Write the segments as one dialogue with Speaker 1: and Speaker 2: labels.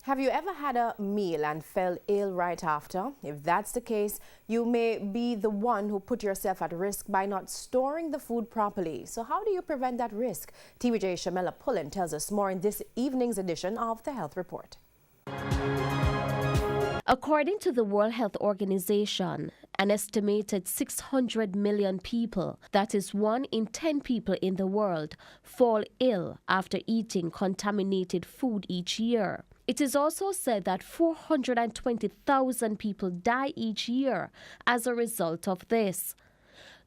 Speaker 1: Have you ever had a meal and fell ill right after? If that's the case, you may be the one who put yourself at risk by not storing the food properly. So how do you prevent that risk? TVJ Shamela Pullen tells us more in this evening's edition of the Health Report.
Speaker 2: According to the World Health Organization, an estimated 600 million people, that is 1 in 10 people in the world, fall ill after eating contaminated food each year. It is also said that 420,000 people die each year as a result of this.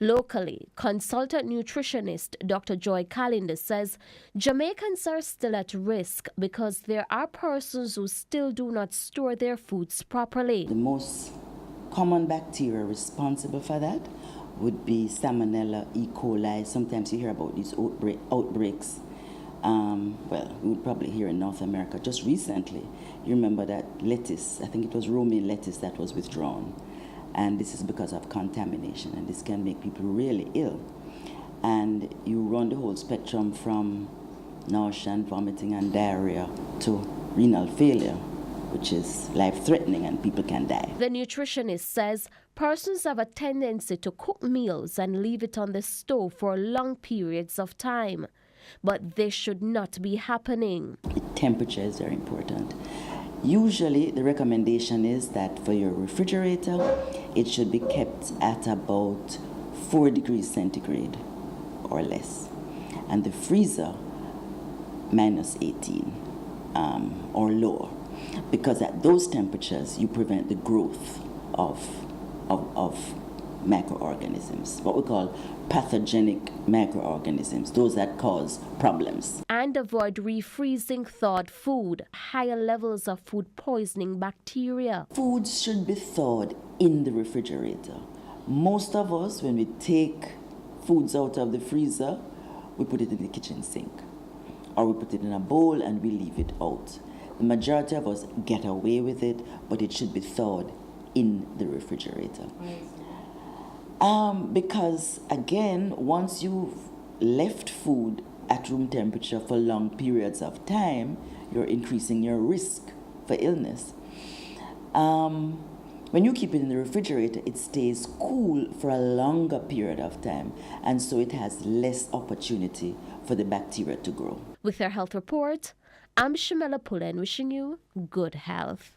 Speaker 2: Locally, consultant nutritionist Dr. Joy Calendar says Jamaicans are still at risk because there are persons who still do not store their foods properly.
Speaker 3: The most common bacteria responsible for that would be Salmonella, E. coli. Sometimes you hear about these outbreaks. Well, we would probably hear in North America. Just recently, you remember that lettuce, I think it was romaine lettuce that was withdrawn. And this is because of contamination, and this can make people really ill. And you run the whole spectrum from nausea and vomiting and diarrhea to renal failure, which is life-threatening, and people can die.
Speaker 2: The nutritionist says persons have a tendency to cook meals and leave it on the stove for long periods of time. But this should not be happening.
Speaker 3: The temperature is very important. Usually, the recommendation is that for your refrigerator, it should be kept at about 4 degrees centigrade or less. And the freezer, minus 18 or lower. Because at those temperatures, you prevent the growth of microorganisms, what we call pathogenic microorganisms, those that cause problems.
Speaker 2: And avoid refreezing thawed food, higher levels of food poisoning bacteria.
Speaker 3: Foods should be thawed in the refrigerator. Most of us, when we take foods out of the freezer, we put it in the kitchen sink, or we put it in a bowl and we leave it out. The majority of us get away with it, but it should be thawed in the refrigerator. Because again, once you've left food at room temperature for long periods of time, you're increasing your risk for illness. When you keep it in the refrigerator, it stays cool for a longer period of time, and so it has less opportunity for the bacteria to grow.
Speaker 2: With your health report, I'm Shamela Pullen wishing you good health.